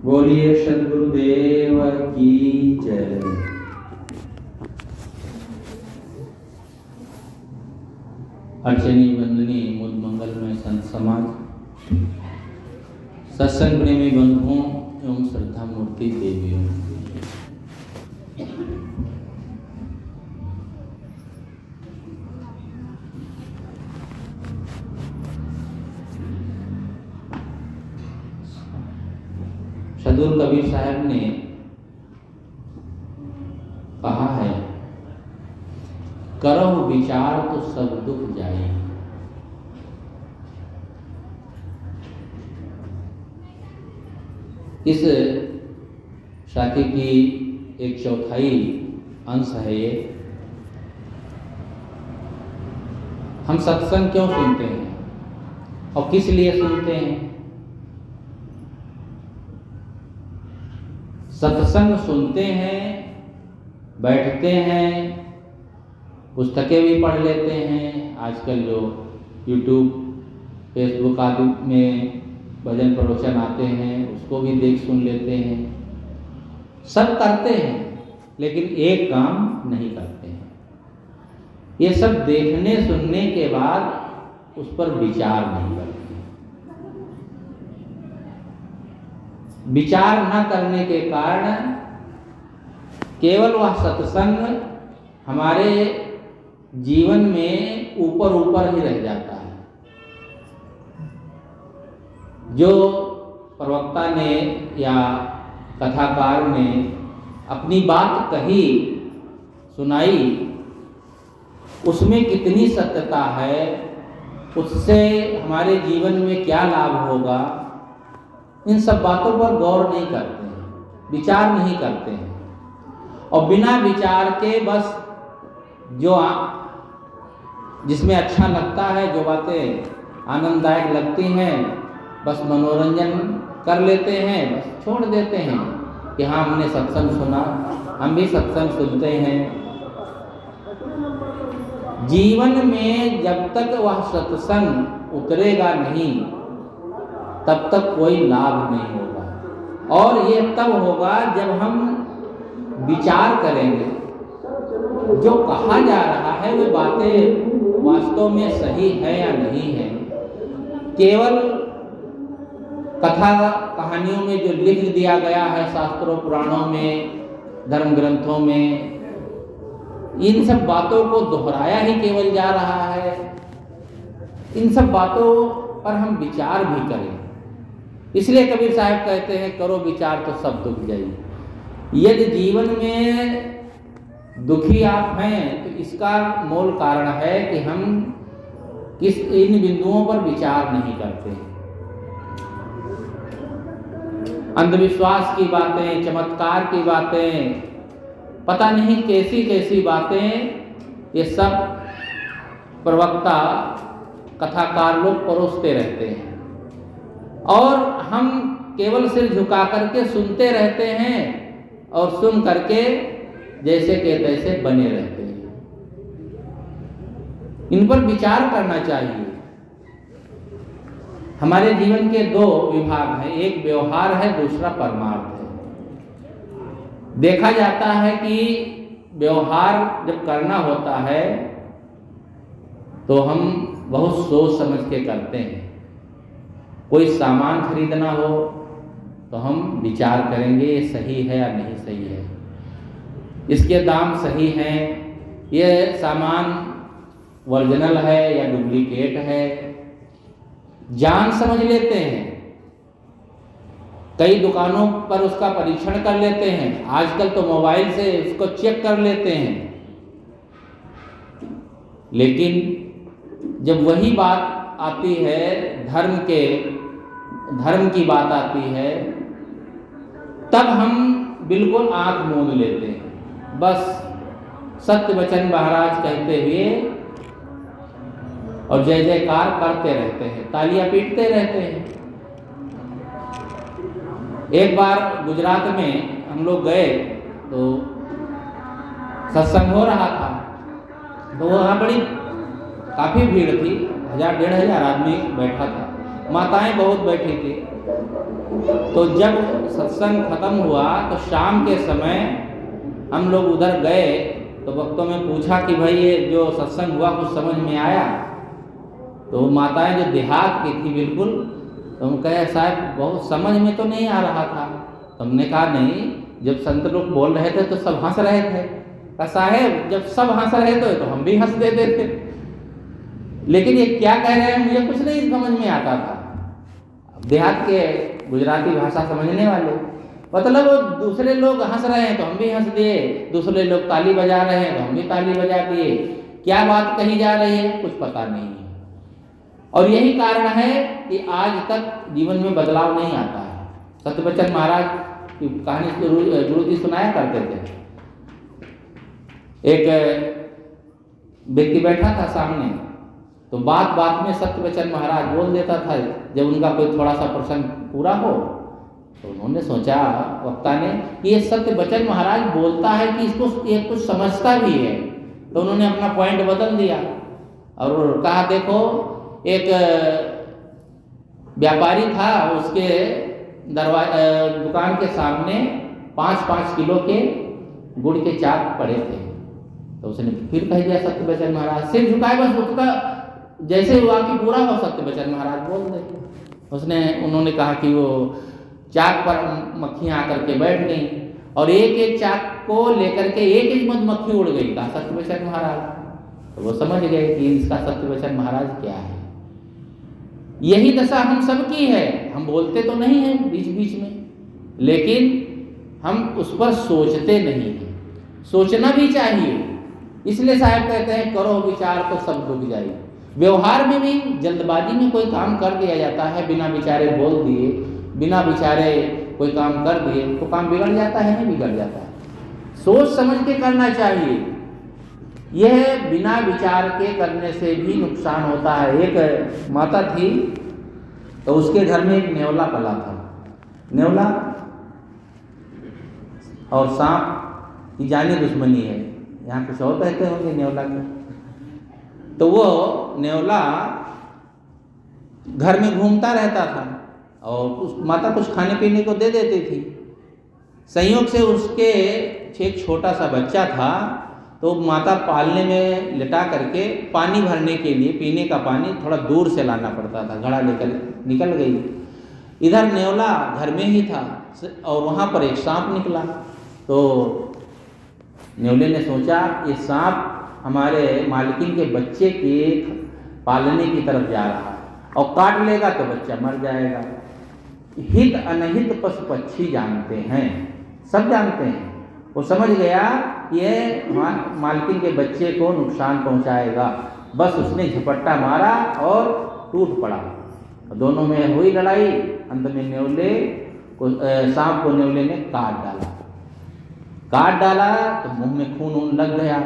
बोलिए सद्गुरुदेव की जय। अर्चनीय वंदनीय मूल मंगलमय संत समाज, सत्संग प्रेमी बंधुओं एवं श्रद्धा मूर्ति देवियों, सदगुरु कबीर साहब ने कहा है, करहु विचार तो सब दुख जाए। इस शाखी की 1/4 अंश है ये। हम सत्संग क्यों सुनते हैं और किस लिए सुनते हैं? सत्संग सुनते हैं, बैठते हैं, पुस्तकें भी पढ़ लेते हैं। आजकल जो यूट्यूब, फेसबुक आदि में भजन प्रवचन आते हैं उसको भी देख सुन लेते हैं। सब करते हैं लेकिन एक काम नहीं करते हैं। ये सब देखने सुनने के बाद उस पर विचार नहीं करते। विचार न करने के कारण केवल वह सत्संग हमारे जीवन में ऊपर ऊपर ही रह जाता है। जो प्रवक्ता ने या कथाकार ने अपनी बात कही, सुनाई, उसमें कितनी सत्यता है, उससे हमारे जीवन में क्या लाभ होगा, इन सब बातों पर गौर नहीं करते हैं, विचार नहीं करते हैं। और बिना विचार के बस जो जिसमें अच्छा लगता है, जो बातें आनंददायक लगती हैं, बस मनोरंजन कर लेते हैं, बस छोड़ देते हैं कि हाँ हमने सत्संग सुना, हम भी सत्संग सुनते हैं। जीवन में जब तक वह सत्संग उतरेगा नहीं तब तक कोई लाभ नहीं होगा। और ये तब होगा जब हम विचार करेंगे जो कहा जा रहा है वे बातें वास्तव में सही है या नहीं है। केवल कथा कहानियों में जो लिख दिया गया है शास्त्रों पुराणों में, धर्म ग्रंथों में, इन सब बातों को दोहराया ही केवल जा रहा है। इन सब बातों पर हम विचार भी करें। इसलिए कबीर साहब कहते हैं, करो विचार तो सब दुख जाए। यदि जीवन में दुखी आप हैं तो इसका मूल कारण है कि हम इन बिंदुओं पर विचार नहीं करते हैं। अंधविश्वास की बातें, चमत्कार की बातें, पता नहीं कैसी कैसी बातें, ये सब प्रवक्ता कथाकार लोग परोसते रहते हैं और हम केवल सिर झुका करके सुनते रहते हैं और सुन करके जैसे के तैसे बने रहते हैं। इन पर विचार करना चाहिए। हमारे जीवन के 2 विभाग हैं, एक व्यवहार है, दूसरा परमार्थ है। देखा जाता है कि व्यवहार जब करना होता है तो हम बहुत सोच समझ के करते हैं। कोई सामान खरीदना हो तो हम विचार करेंगे ये सही है या नहीं सही है, इसके दाम सही हैं, ये सामान ओरिजिनल है या डुप्लीकेट है, जान समझ लेते हैं। कई दुकानों पर उसका परीक्षण कर लेते हैं। आजकल तो मोबाइल से उसको चेक कर लेते हैं। लेकिन जब वही बात आती है, धर्म की बात आती है, तब हम बिल्कुल आंख मूंद लेते हैं। बस सत्य वचन महाराज कहते हुए और जय जयकार करते रहते हैं, तालियां पीटते रहते हैं। एक बार गुजरात में हम लोग गए तो सत्संग हो रहा था, तो वहाँ बड़ी काफ़ी भीड़ थी, 1000-1500 आदमी बैठा था। माताएं बहुत बैठी थी। तो जब सत्संग खत्म हुआ तो शाम के समय हम लोग उधर गए तो भक्तों में पूछा कि भाई ये जो सत्संग हुआ कुछ समझ में आया? तो माताएं जो देहात की थी बिल्कुल, तो हम कहे साहब बहुत समझ में तो नहीं आ रहा था। तो हमने कहा नहीं, जब संत लोग बोल रहे थे तो सब हंस रहे थे। कहा साहेब जब सब हंस रहे थे तो हम भी हंस देते थे, लेकिन ये क्या कह रहे हैं मुझे कुछ नहीं समझ में आता था। देहात के गुजराती भाषा समझने वाले, मतलब दूसरे लोग हंस रहे हैं तो हम भी हंस दिए, दूसरे लोग ताली बजा रहे हैं तो हम भी ताली बजा दिए। क्या बात कही जा रही है कुछ पता नहीं है। और यही कारण है कि आज तक जीवन में बदलाव नहीं आता है। सत्यवचन महाराज की कहानी गुरु जी सुनाया करते थे। एक व्यक्ति बैठा था सामने, तो बात बात में सत्यवचन महाराज बोल देता था। जब उनका कोई थोड़ा सा प्रसंग पूरा हो तो उन्होंने सोचा वक्ता ने कि ये सत्यवचन महाराज बोलता है कि इसको ये कुछ समझता भी है। तो उन्होंने अपना पॉइंट बदल दिया और कहा देखो एक व्यापारी था, उसके दुकान के सामने 5-5 किलो के गुड़ के चाक पड़े थे। तो उसने फिर कह दिया सत्यवचन महाराज, सिर झुकाए बस उसका जैसे हुआ कि पूरा हो सत्यवचन महाराज बोल दे। उन्होंने कहा कि वो चाक पर मक्खियां आकर के बैठ गई और एक एक चाक को लेकर के एक एक मधुमक्खी उड़ गई। कहा सत्यवचन महाराज। तो वो समझ गए कि इसका सत्यवचन महाराज क्या है। यही दशा हम सबकी है। हम बोलते तो नहीं हैं बीच बीच में, लेकिन हम उस पर सोचते नहीं हैं। सोचना भी चाहिए। इसलिए साहब कहते हैं करो विचार तो सब डूब जाए। व्यवहार में भी जल्दबाजी में कोई काम कर दिया जाता है, बिना विचारे बोल दिए, बिना विचारे कोई काम कर दिए तो काम बिगड़ जाता है, नहीं बिगड़ जाता है। सोच समझ के करना चाहिए। यह बिना विचार के करने से भी नुकसान होता है। एक माता थी तो उसके घर में एक नेवला पला था। नेवला और सांप की जानी दुश्मनी है। यहाँ कुछ और कहते होंगे नेवला के। तो वो नेवला घर में घूमता रहता था और उस माता कुछ खाने पीने को दे देती थी। संयोग से उसके एक छोटा सा बच्चा था, तो माता पालने में लिटा करके पानी भरने के लिए पीने का पानी थोड़ा दूर से लाना पड़ता था। घड़ा लेकर निकल गई। इधर नेवला घर में ही था और वहाँ पर एक सांप निकला। तो नेवले ने सोचा ये सांप हमारे मालकिन के बच्चे के पालने की तरफ जा रहा है और काट लेगा तो बच्चा मर जाएगा। हित अनहित पशु पक्षी जानते हैं, सब जानते हैं। वो समझ गया ये मालकिन के बच्चे को नुकसान पहुंचाएगा। बस उसने झपट्टा मारा और टूट पड़ा। दोनों में हुई लड़ाई। अंत में नेवले को सांप को नेवले ने काट डाला तो मुंह में खून लग गया।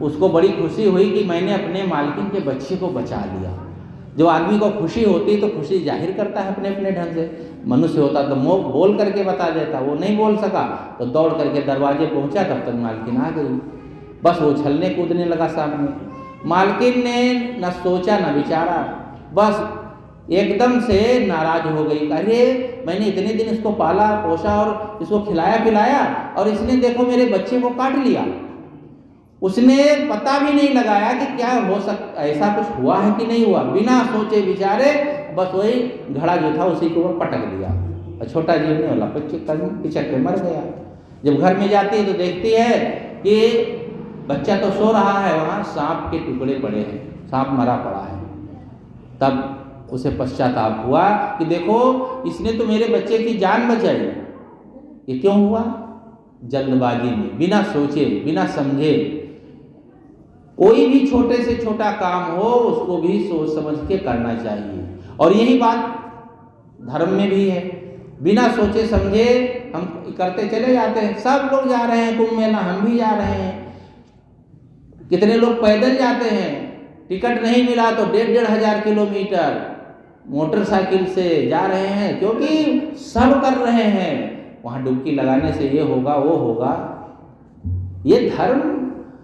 उसको बड़ी खुशी हुई कि मैंने अपने मालकिन के बच्चे को बचा लिया। जो आदमी को खुशी होती तो खुशी जाहिर करता है अपने अपने ढंग से। मनुष्य होता तो मुँह बोल करके बता देता, वो नहीं बोल सका तो दौड़ करके दरवाजे पहुंचा, तब तक मालकिन आ गई। बस वो छलने कूदने लगा सामने। मालकिन ने न सोचा न विचारा, बस एकदम से नाराज हो गई। अरे मैंने इतने दिन इसको पाला पोसा और इसको खिलाया पिलाया और इसने देखो मेरे बच्चे को काट लिया। उसने पता भी नहीं लगाया कि क्या हो सकता, ऐसा कुछ हुआ है कि नहीं हुआ। बिना सोचे विचारे बस वही घड़ा जो था उसी को पटक दिया और छोटा जीव ने वाला पिचक के मर गया। जब घर में जाती है तो देखती है कि बच्चा तो सो रहा है, वहाँ सांप के टुकड़े पड़े हैं, सांप मरा पड़ा है। तब उसे पश्चाताप हुआ कि देखो इसने तो मेरे बच्चे की जान बचाई। ये क्यों हुआ? जल्दबाजी में, बिना सोचे बिना समझे। कोई भी छोटे से छोटा काम हो उसको भी सोच समझ के करना चाहिए। और यही बात धर्म में भी है। बिना सोचे समझे हम करते चले जाते हैं। सब लोग जा रहे हैं कुंभ मेला, हम भी जा रहे हैं। कितने लोग पैदल जाते हैं, टिकट नहीं मिला तो 1,500 किलोमीटर मोटरसाइकिल से जा रहे हैं, क्योंकि सब कर रहे हैं। वहाँ डुबकी लगाने से ये होगा वो होगा। ये धर्म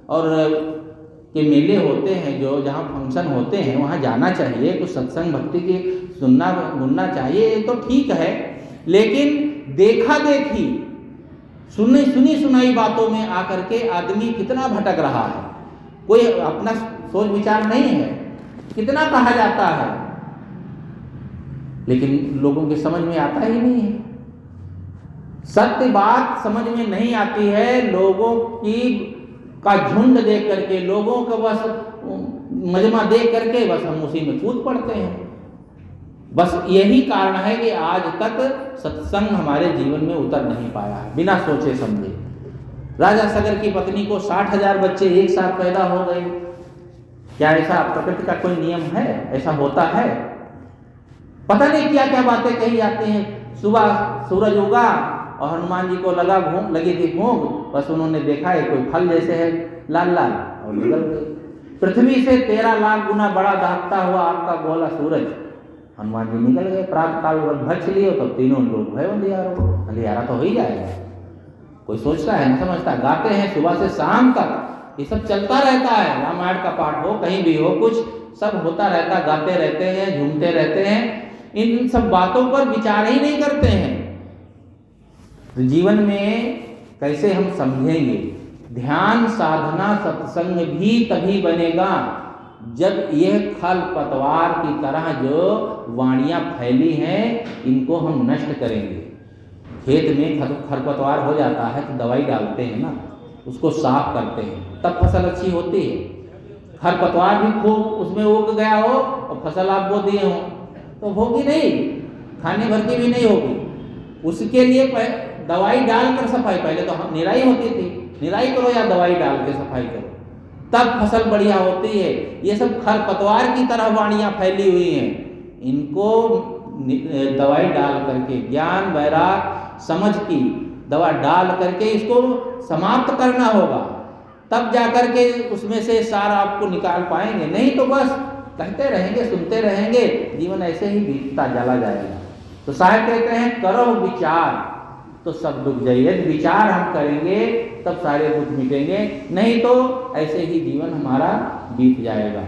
और के मेले होते हैं, जो जहाँ फंक्शन होते हैं वहाँ जाना चाहिए। कुछ सत्संग भक्ति की सुनना चाहिए, ये तो ठीक है, लेकिन देखा देखी सुनी सुनाई बातों में आकर के आदमी कितना भटक रहा है, कोई अपना सोच विचार नहीं है, कितना कहा जाता है लेकिन लोगों के समझ में आता ही नहीं है। सत्य बात समझ में नहीं आती है, लोगों का झुंड देख करके, लोगों का बस मजमा देख करके बस हम उसी में कूद पड़ते हैं। बस यही कारण है कि आज तक सत्संग हमारे जीवन में उतर नहीं पाया है, बिना सोचे समझे। राजा सगर की पत्नी को 60,000 बच्चे एक साथ पैदा हो गए। क्या ऐसा प्रकृति का कोई नियम है? ऐसा होता है? पता नहीं क्या क्या बातें कही जाती हैं। सुबह सूरज उगा और हनुमान जी को लगी थी भूख, बस उन्होंने देखा है कोई फल जैसे है लाल लाल और निकल गए। पृथ्वी से 13 लाख गुना बड़ा दागता हुआ आपका गोला सूरज, हनुमान जी निकल गए। प्रातः काल भक्ष लिए तो तीनों लोग भय अंधियारा तो हो ही जाएगा। कोई सोचता है, नहीं समझता। गाते हैं सुबह से शाम तक, ये सब चलता रहता है। रामायण का पाठ हो, कहीं भी हो, कुछ सब होता रहता, गाते रहते हैं, झूमते रहते हैं, इन सब बातों पर विचार ही नहीं करते हैं। तो जीवन में कैसे हम समझेंगे? ध्यान साधना सत्संग भी तभी बनेगा जब यह खल पतवार की तरह जो वाणियां फैली हैं इनको हम नष्ट करेंगे। खेत में खरपतवार हो जाता है तो दवाई डालते हैं ना, उसको साफ करते हैं, तब फसल अच्छी होती है। खरपतवार भी खूब उसमें उग गया हो और फसल आप बो दिए हो तो होगी नहीं, खाने भर की भी नहीं होगी। उसके लिए दवाई डालकर सफाई, पहले तो हम निराई होती थी, निराई करो या दवाई डाल के सफाई करो, तब फसल बढ़िया होती है। ये सब खरपतवार की तरह वाणियां फैली हुई हैं, इनको दवाई डाल करके, ज्ञान वैराग समझ की दवा डाल करके इसको समाप्त करना होगा, तब जाकर के उसमें से सारा आपको निकाल पाएंगे। नहीं तो बस कहते रहेंगे, सुनते रहेंगे, जीवन ऐसे ही बीतता चला जाएगा। तो साहब कहते हैं करो विचार तो सब दुख जाइए। विचार हम करेंगे तब सारे दुख मिटेंगे, नहीं तो ऐसे ही जीवन हमारा बीत जाएगा।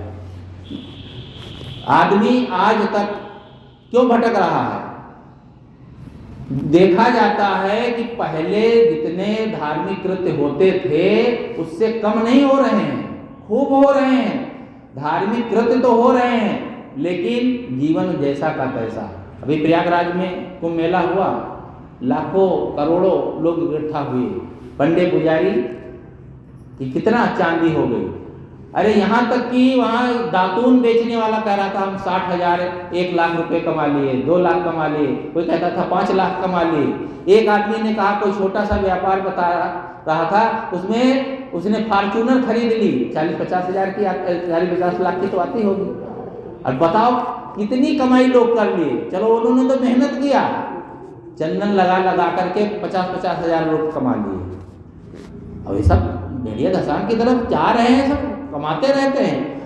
आदमी आज तक क्यों भटक रहा है? देखा जाता है कि पहले जितने धार्मिक कृत्य होते थे उससे कम नहीं हो रहे हैं, खूब हो रहे हैं। धार्मिक कृत्य तो हो रहे हैं लेकिन जीवन जैसा का तैसा। अभी प्रयागराज में कुंभ मेला हुआ, लाखों करोड़ों लोग इकट्ठा हुए, पंडे पुजारी कि कितना चांदी हो गई। अरे यहाँ तक कि वहाँ दातून बेचने वाला कह रहा था हम 60,000 1 लाख रुपए कमा लिए, 2 लाख कमा लिए, कोई कहता था 5 लाख कमा लिए। एक आदमी ने कहा, कोई छोटा सा व्यापार बता रहा था, उसमें उसने फॉर्च्यूनर खरीद ली, 40-50 हज़ार की, 40-50 लाख की तो आती होगी। और बताओ कितनी कमाई लोग कर लिए। चलो उन्होंने तो मेहनत किया, चंदन लगा करके 50-50 हज़ार लोग कमा लिए। अब ये सब भेड़िया धसान की तरफ जा रहे हैं, सब कमाते रहते हैं।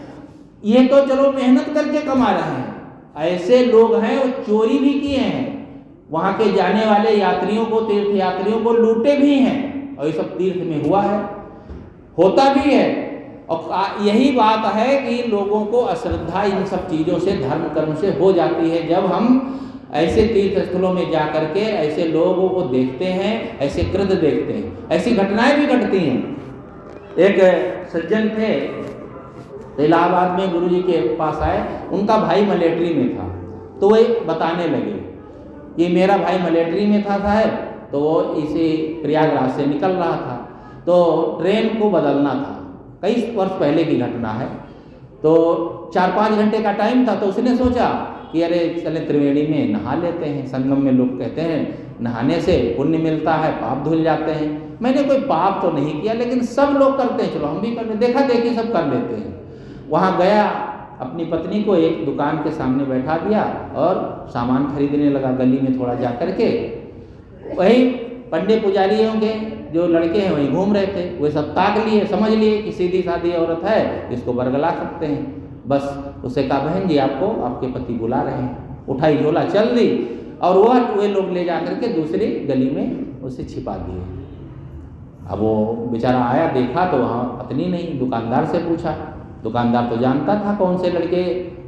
ये तो चलो मेहनत करके कमा रहे हैं। ऐसे लोग हैं वो चोरी भी किए हैं, वहाँ के जाने वाले यात्रियों को, तीर्थ यात्रियों को लूटे भी हैं, और ये सब तीर्थ में हुआ है, होता भी है। और यही बात है कि लोगों को अश्रद्धा इन सब चीज़ों से, धर्म कर्म से हो जाती है जब हम ऐसे तीर्थ स्थलों में जा करके ऐसे लोगों को देखते हैं, ऐसे कृत्य देखते हैं। ऐसी घटनाएं भी घटती हैं। एक सज्जन थे, इलाहाबाद में गुरुजी के पास आए, उनका भाई मिलिट्री में था, तो वो बताने लगे कि मेरा भाई मिलिट्री में था साहब, तो वो इसी प्रयागराज से निकल रहा था, तो ट्रेन को बदलना था, कई वर्ष पहले की घटना है। तो 4-5 घंटे का टाइम था, तो उसने सोचा कि अरे चले त्रिवेणी में नहा लेते हैं। संगम में लोग कहते हैं नहाने से पुण्य मिलता है, पाप धुल जाते हैं। मैंने कोई पाप तो नहीं किया, लेकिन सब लोग करते हैं, चलो हम भी कर लेते, देखा देखी सब कर लेते हैं। वहाँ गया, अपनी पत्नी को एक दुकान के सामने बैठा दिया और सामान खरीदने लगा, गली में थोड़ा जा करके। वही पंडे पुजारियों के जो लड़के हैं वहीं घूम रहे थे, वे सब ताक लिए, समझ लिए कि सीधी सादी औरत है, इसको बरगला सकते हैं। बस उससे कहा, बहन जी आपको आपके पति बुला रहे हैं। उठाई झोला चल दी, और वे लोग ले जा करके दूसरी गली में उसे छिपा दिए। अब वो बेचारा आया, देखा तो वहाँ पत्नी नहीं। दुकानदार से पूछा दुकानदार तो जानता था कौन से लड़के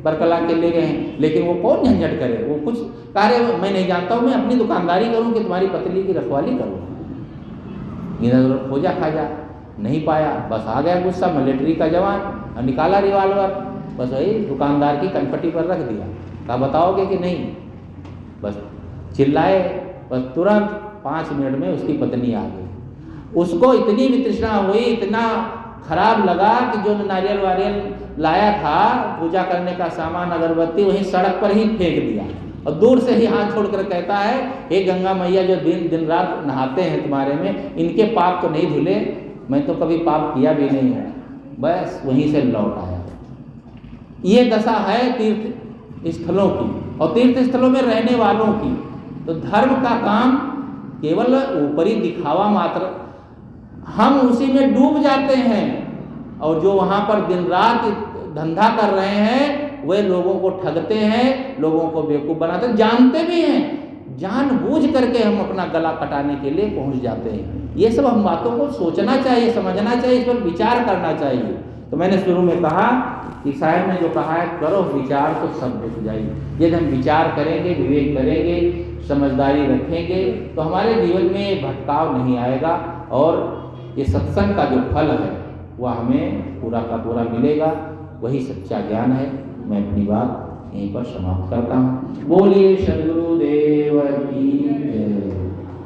बरकला के ले गए हैं, लेकिन वो कौन झंझट करे, वो कुछ कार्य मैं नहीं जानता हूँ, मैं अपनी दुकानदारी करूँ कि तुम्हारी पतली की रखवाली करूँ। इधर खोजा खाजा नहीं पाया, बस आ गया गुस्सा, मिलिट्री का जवान, और निकाला रिवाल्वर, बस वही दुकानदार की कनपट्टी पर रख दिया। कहा बताओगे कि नहीं, बस चिल्लाए, बस तुरंत 5 मिनट में उसकी पत्नी आ गई। उसको इतनी वितृष्णा हुई, इतना खराब लगा कि जो नारियल वारियल लाया था पूजा करने का सामान, अगरबत्ती, वहीं सड़क पर ही फेंक दिया, और दूर से ही हाथ छोड़कर कहता है, हे गंगा मैया जो दिन रात नहाते हैं तुम्हारे में, इनके पाप तो नहीं धुले, मैं तो कभी पाप किया भी नहीं है। बस वहीं से लौट आया। ये दशा है तीर्थ स्थलों की और तीर्थ स्थलों में रहने वालों की। तो धर्म का काम केवल ऊपरी दिखावा मात्र, हम उसी में डूब जाते हैं, और जो वहाँ पर दिन रात धंधा कर रहे हैं वे लोगों को ठगते हैं, लोगों को बेवकूफ़ बनाते हैं, जानते भी हैं, जानबूझ करके हम अपना गला कटाने के लिए पहुँच जाते हैं। ये सब हम बातों को सोचना चाहिए, समझना चाहिए, इस पर विचार करना चाहिए। तो मैंने शुरू में कहा कि साहब ने जो कहा है करो विचार तो सब रुक जाएगी। यदि हम विचार करेंगे, विवेक करेंगे, समझदारी रखेंगे, तो हमारे जीवन में भटकाव नहीं आएगा, और ये सत्संग का जो फल है वह हमें पूरा का पूरा मिलेगा। वही सच्चा ज्ञान है। मैं अपनी बात यहीं पर समाप्त करता हूँ। बोलिए सद्गुरुदेव की जय।